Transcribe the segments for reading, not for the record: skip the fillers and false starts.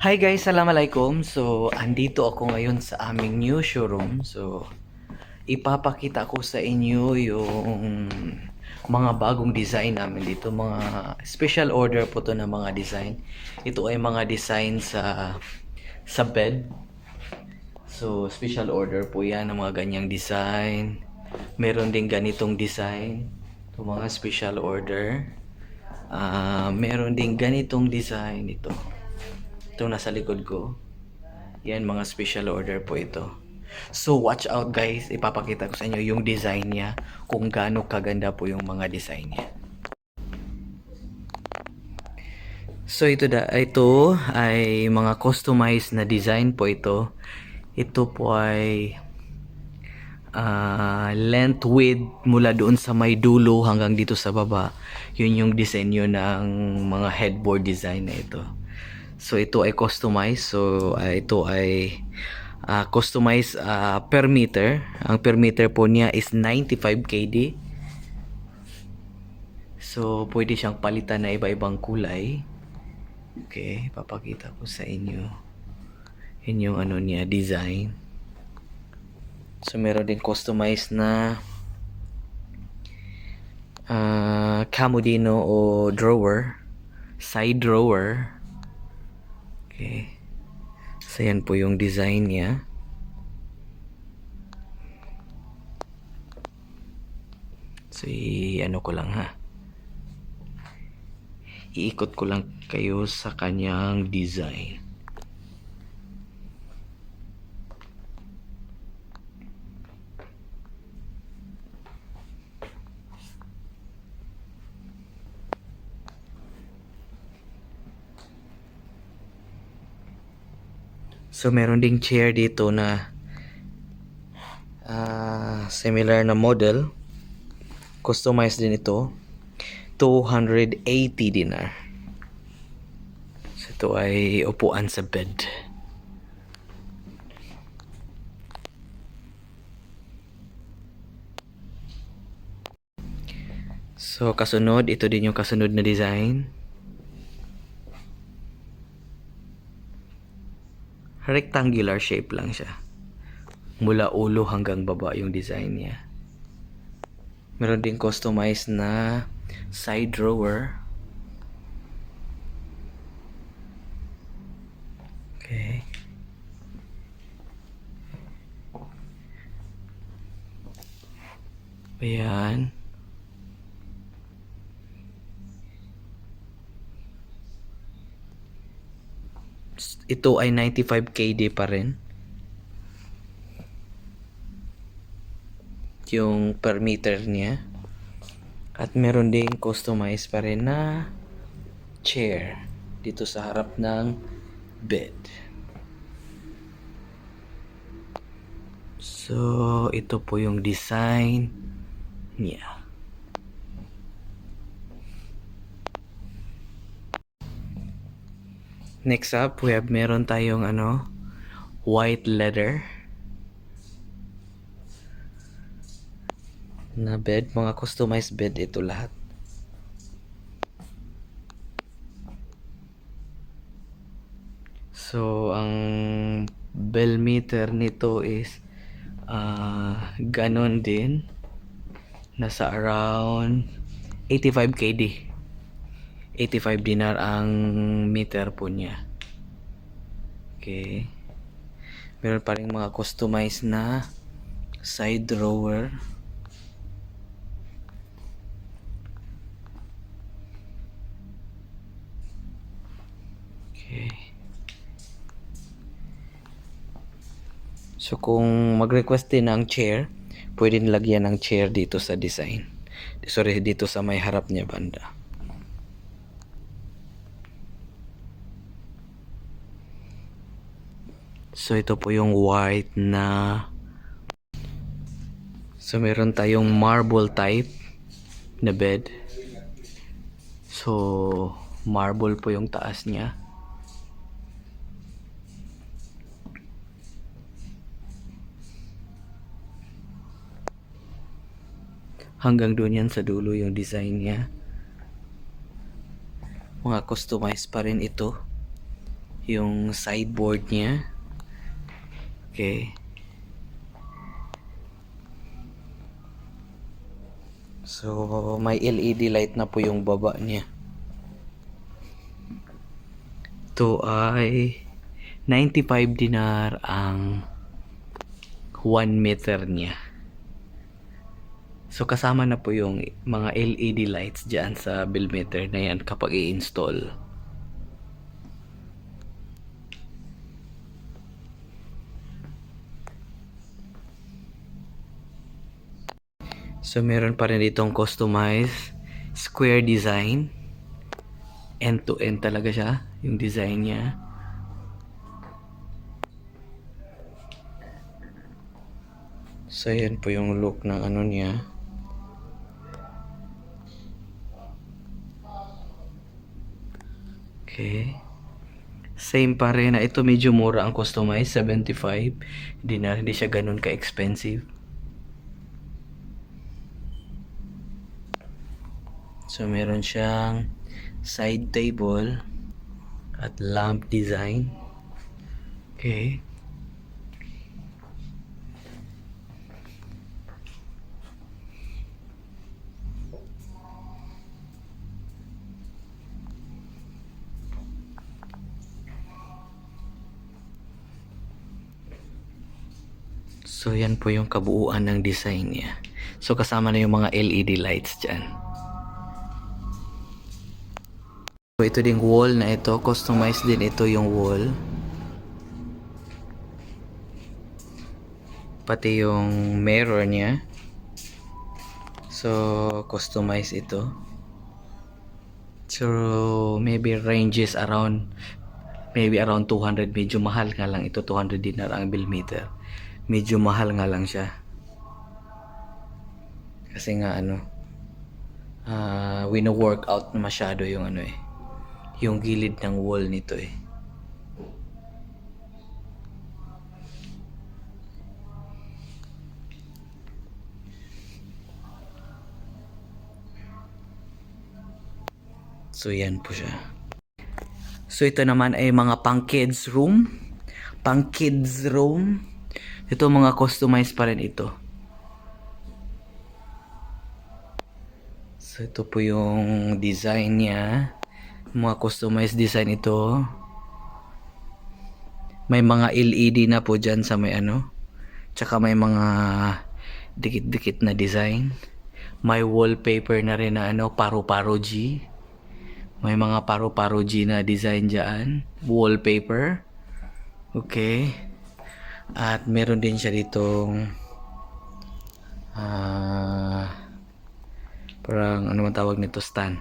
Hi guys, Assalamualaikum. So, andito ako ngayon sa aming new showroom. So, ipapakita ko sa inyo yung mga bagong design namin dito. Mga special order po to ng mga design. Ito ay mga design sa bed. So, special order po yan ng mga ganyang design. Meron din ganitong design. Ito mga special order. Meron din ganitong design ito. Ito nasa likod ko. Yan, mga special order po ito. So, watch out guys. Ipapakita ko sa inyo yung design niya. Kung gaano kaganda po yung mga design niya. So, ito ay mga customized na design po ito. Ito po ay length width mula doon sa may dulo hanggang dito sa baba. Yun yung disenyo ng mga headboard design na ito. So ito ay customized. So ito ay customized per meter. Ang per meter po niya is 95 kD. So pwede siyang palitan na iba-ibang kulay. Okay, papakita ko sa inyo. Yun yung ano niya, design. So meron din customized na Camodino o drawer, side drawer. Okay. So yan po yung design niya. So ano ko lang ha. Iikot ko lang kayo sa kanyang design. So meron ding chair dito na similar na model. Customized din ito. 280 dinar. So ito ay upuan sa bed. So kasunod, ito din yung kasunod na design. Rectangular shape lang siya. Mula ulo hanggang baba yung design niya. Meron din customized na side drawer. Okay. Ayan. Ito ay 95 kD pa rin. Yung per meter niya. At meron ding customized pa rin na chair dito sa harap ng bed. So, ito po yung design niya. Next up, meron tayong white leather na bed, mga customized bed ito lahat. So, ang bell meter nito is ganon din. Nasa around 85 kD. 85 dinar ang meter po niya. Okay. Meron pa rin mga customized na side drawer. Okay. So kung mag-request din ng chair, pwede nilagyan ng chair dito sa design. Sorry, dito sa may harap niya banda. So ito po yung white na. So meron tayong marble type na bed. So marble po yung taas niya. Hanggang doon yan sa dulo yung design niya. Mga customized pa rin ito. yung sideboard niya. Okay. So, may LED light na po yung baba niya. Ito ay 95 dinar ang 1 meter niya. So, kasama na po yung mga LED lights dyan sa bill meter na yan kapag i-install. So, meron pa rin ditong customized square design. End-to-end talaga siya, yung design niya. So, yan po yung look ng ano niya. Okay. Same pa rin na ito, medyo mura ang customized, 75. Hindi siya ganun ka-expensive. So, meron siyang side table at lamp design. Okay. So, yan po yung kabuuan ng design niya. So, kasama na yung mga LED lights dyan. So, ito ding wall na ito. Customized din ito yung wall. Pati yung mirror niya. So, customized ito. So, maybe ranges around 200. Medyo mahal nga lang ito. 200 dinar ang bill meter. Medyo mahal nga lang siya. Kasi nga wino-workout na masyado yung yung gilid ng wall nito eh. So yan po siya. So ito naman ay mga pang kids room. Pang kids room. Ito mga customized pa rin ito. So ito po yung design niya. Mga customized design ito. May mga LED na po dyan sa may Tsaka may mga dikit-dikit na design. May wallpaper na rin na paru-paro G. May mga paru-paro G na design dyan. Wallpaper. Okay. At meron din siya ditong parang man tawag nito, stand.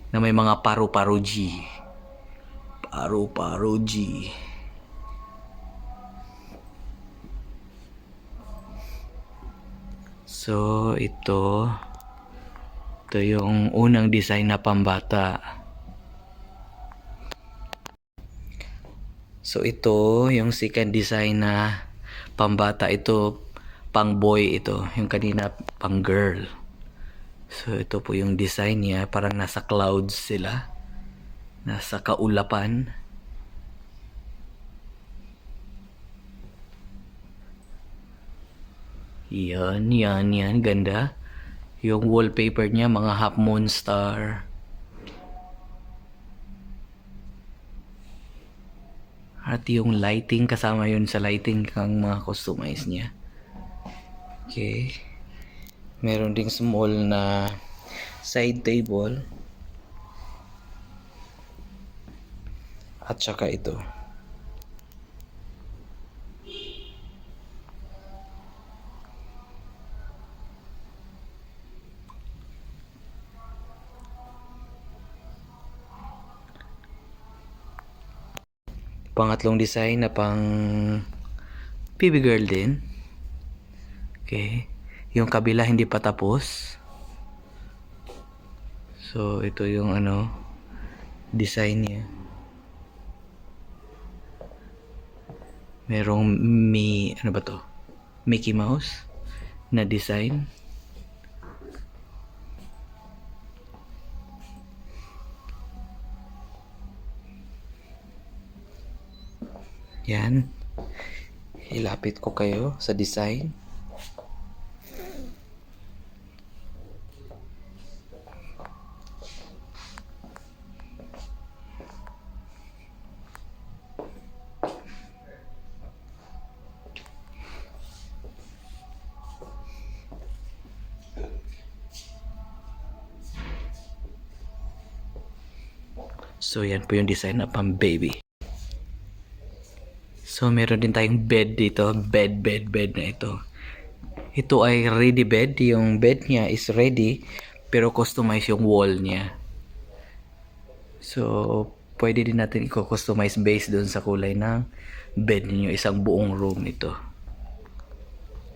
Na may mga paru-paro G. Paru-paro G. So, ito yung unang design na pambata. So, ito yung second design na pambata. Ito, pang boy ito. Yung kanina, pang girl. So, ito po yung design niya. Parang nasa clouds sila. Nasa kaulapan. Yan. Ganda. Yung wallpaper niya, mga half moon star. At yung lighting, kasama yun sa lighting kang mga customize niya. Okay. Meron ding small na side table. At saka ito. Pangatlong design na pang PB girl din. Okay. Yung kabila hindi pa tapos. So, ito yung design niya. Merong Mickey Mouse na design. Yan. Ilapit ko kayo sa design. So yan po yung design na pang baby. So meron din tayong bed dito, bed na ito. Ito ay ready bed, yung bed niya is ready pero customize yung wall niya. So pwede din natin i-customize based doon sa kulay ng bed niyo, isang buong room ito.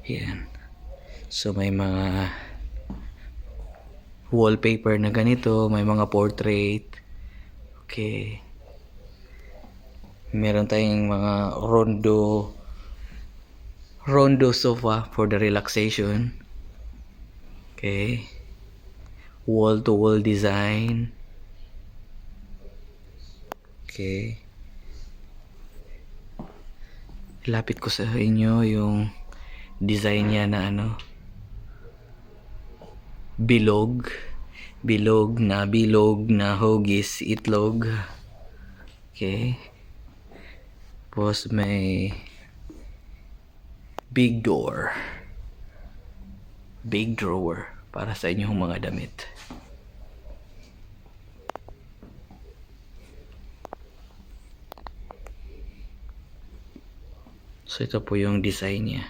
Yan. So may mga wallpaper na ganito, may mga portrait. Okay. Meron tayong mga rondo sofa for the relaxation. Okay. Wall to wall design. Okay. Lapit ko sa inyo yung design niya na ano, bilog na hugis itlog. Okay. Tapos may big drawer para sa inyong mga damit. So ito po yung design niya.